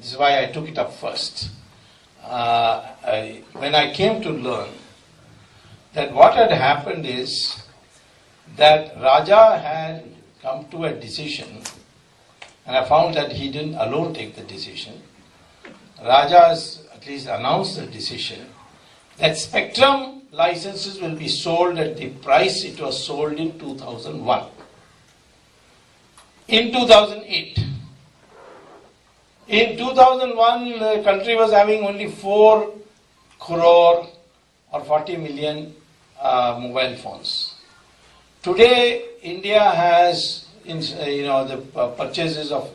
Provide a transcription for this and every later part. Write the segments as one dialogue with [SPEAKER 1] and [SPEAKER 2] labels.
[SPEAKER 1] this is why I took it up first. When I came to learn that what had happened is that Raja had come to a decision, and I found that he didn't alone take the decision. Raja has at least announced the decision that spectrum licenses will be sold at the price it was sold in 2001. In 2008. In 2001, the country was having only 4 crore or 40 million mobile phones. Today, India has, the purchases of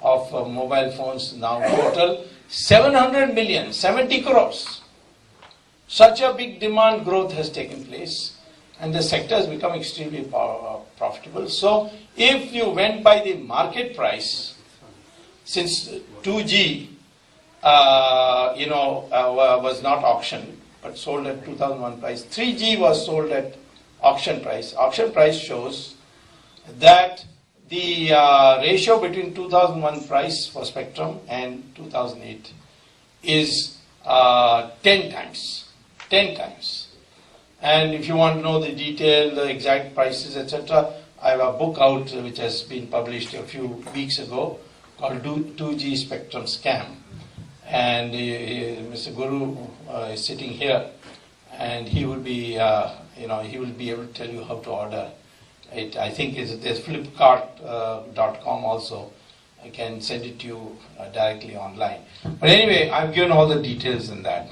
[SPEAKER 1] mobile phones now total 700 million, 70 crores. Such a big demand growth has taken place, and the sector has become extremely profitable. So, if you went by the market price, since 2G, was not auctioned, but sold at 2001 price, 3G was sold at auction price. Auction price shows that the ratio between 2001 price for spectrum and 2008 is 10 times. 10 times. And if you want to know the detail, the exact prices, etc., I have a book out which has been published a few weeks ago called 2G Spectrum Scam. And Mr. Guru is sitting here, and he will be, he will be able to tell you how to order it. I think there's Flipkart.com also. I can send it to you directly online. But anyway, I've given all the details in that.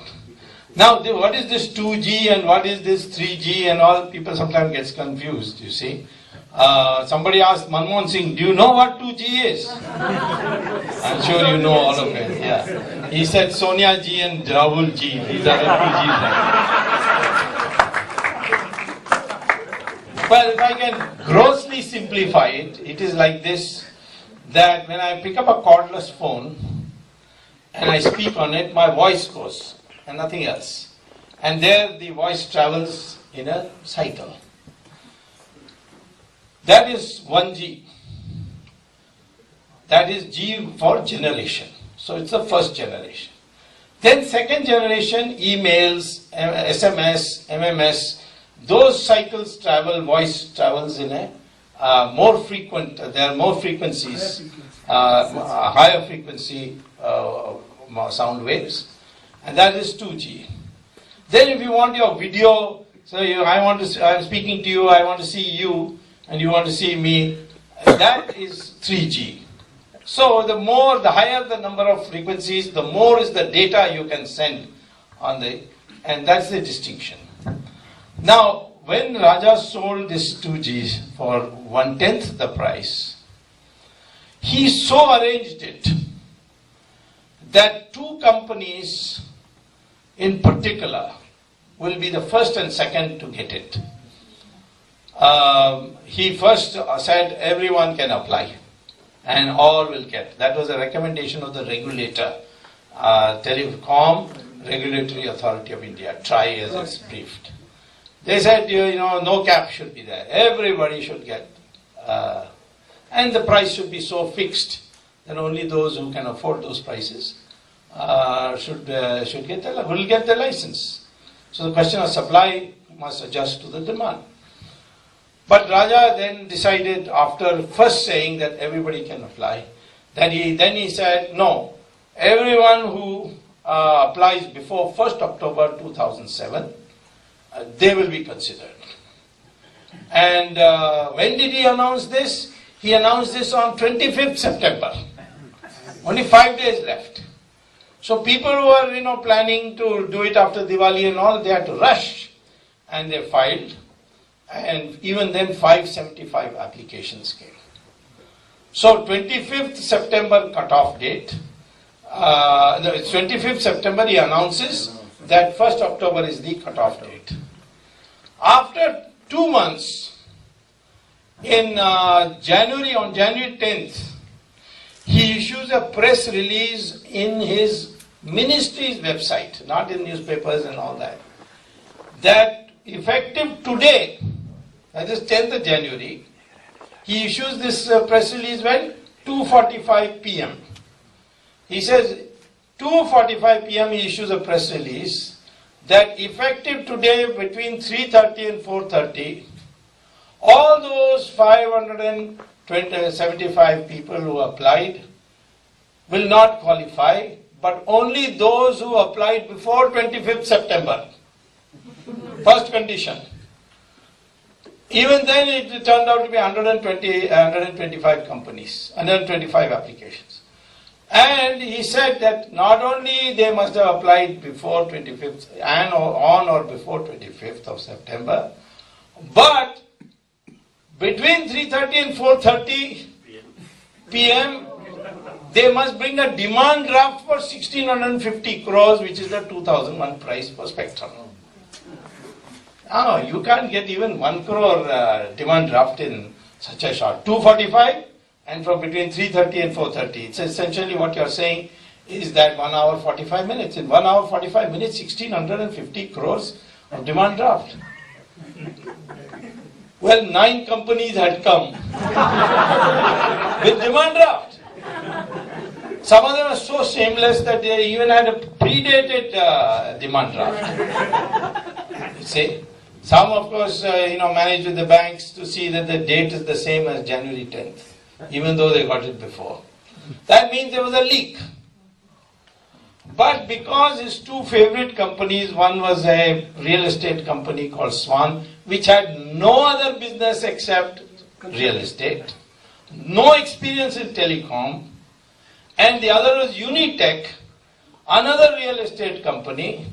[SPEAKER 1] Now, what is this 2G and what is this 3G and all? People sometimes get confused, you see. Somebody asked Manmohan Singh, do you know what 2G is? I'm sure you know all of it. Yeah. He said Sonia G and Rahul G. These are the 2Gs. Well, if I can grossly simplify it, it is like this, that when I pick up a cordless phone and I speak on it, my voice goes and nothing else. And there the voice travels in a cycle. That is 1G. That is G for generation. So it's the first generation. Then second generation, emails, SMS, MMS, those cycles travel, voice travels in a more frequent, there are more frequencies, higher frequency sound waves, and that is 2G. Then if you want your video, so I'm speaking to you, I want to see you, and you want to see me, that is 3G. So the higher the number of frequencies, the more is the data you can send and that's the distinction. Now, when Raja sold this 2G for 1/10 the price, he so arranged it that 2 companies in particular will be the first and second to get it. He first said everyone can apply and all will get. That was a recommendation of the regulator, Telecom Regulatory Authority of India, TRAI as it's briefed. They said, no cap should be there. Everybody should get. And the price should be so fixed that only those who can afford those prices will get the license. So the question of supply must adjust to the demand. But Raja then decided, after first saying that everybody can apply, then he said, no, everyone who applies before 1st October 2007, they will be considered. And when did he announce this? He announced this on 25th September. Only 5 days left. So people who are planning to do it after Diwali and all, they had to rush, and they filed. And even then 575 applications came. So 25th September cutoff date, 25th September he announces that 1st October is the cutoff date. After 2 months, on January 10th, he issues a press release in his ministry's website, not in newspapers and all that, that effective today, that is 10th of January, he issues this press release when 2:45 p.m. He says 2:45 p.m. he issues a press release that effective today between 3:30 and 4:30, all those 575 people who applied will not qualify, but only those who applied before 25th September. First condition. Even then it turned out to be 125 companies, 125 applications. And he said that not only they must have applied before 25th and on or before 25th of September, but between 3:30 and 4:30 p.m. they must bring a demand draft for 1650 crores, which is the 2001 price per spectrum. Oh, you can't get even 1 crore demand draft in such a short. 2:45 and from between 3:30 and 4:30. It's essentially what you're saying is that 1 hour 45 minutes. In 1 hour 45 minutes, 1650 crores of demand draft. Well, 9 companies had come with demand draft. Some of them are so shameless that they even had a predated demand draft. You see? Some, of course, managed with the banks to see that the date is the same as January 10th, even though they got it before. That means there was a leak. But because his 2 favorite companies, one was a real estate company called Swan, which had no other business except real estate, no experience in telecom, and the other was Unitech, another real estate company,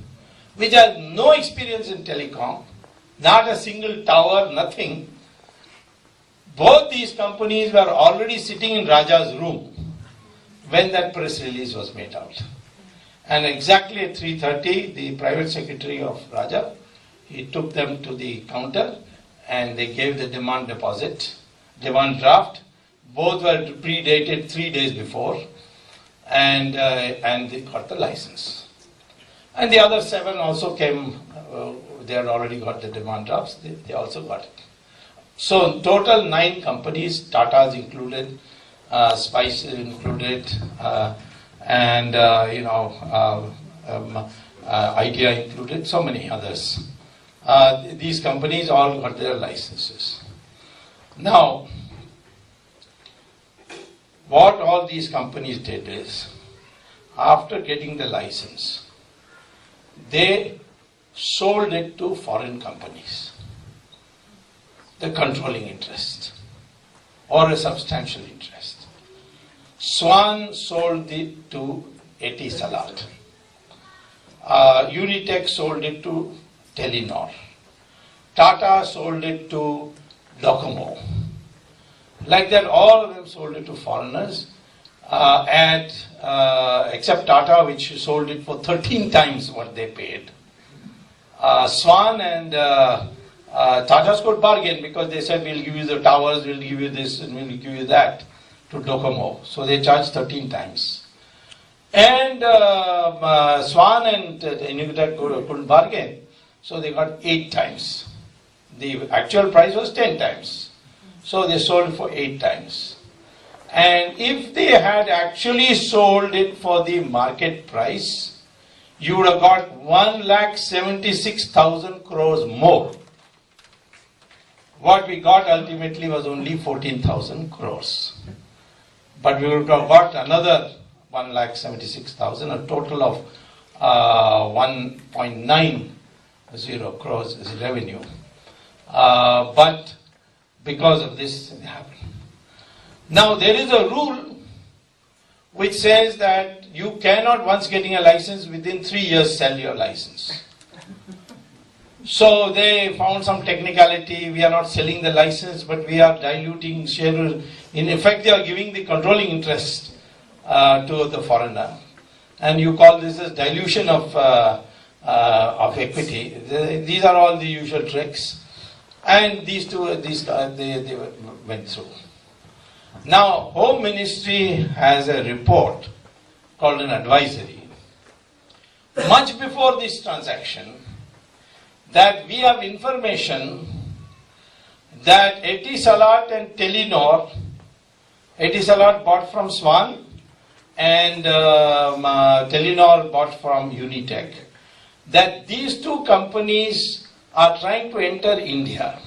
[SPEAKER 1] which had no experience in telecom, not a single tower, nothing. Both these companies were already sitting in Raja's room when that press release was made out. And exactly at 3:30, the private secretary of Raja, he took them to the counter and they gave the demand draft. Both were predated 3 days before, and they got the license. And the other 7 also came, they had already got the demand drafts, they also got it. So in total 9 companies, Tata's included, Spice included, and Idea included, so many others. These companies all got their licenses. Now, what all these companies did is, after getting the license, they sold it to foreign companies, the controlling interest, or a substantial interest. Swan sold it to Etisalat. Unitech sold it to Telenor. Tata sold it to Docomo. Like that, all of them sold it to foreigners, except Tata, which sold it for 13 times what they paid. Swan and Tata's could bargain because they said, we'll give you the towers, we'll give you this, and we'll give you that to Docomo. So they charged 13 times. And Swan and Unitech couldn't bargain, so they got 8 times. The actual price was 10 times. So they sold for 8 times. And if they had actually sold it for the market price, you would have got 1,76,000 crores more. What we got ultimately was only 14,000 crores. But we would have got another 1,76,000, a total of 1.90 crores as revenue. But because of this, it happened. Now, there is a rule which says that you cannot, once getting a license, within 3 years sell your license. So they found some technicality. We are not selling the license, but we are diluting shareholders. In effect, they are giving the controlling interest to the foreigner. And you call this as dilution of equity. These are all the usual tricks. And they went through. Now, Home Ministry has a report called an advisory, much before this transaction, that we have information that Etisalat and Telenor, Etisalat bought from Swan and Telenor bought from Unitech, that these two companies are trying to enter India.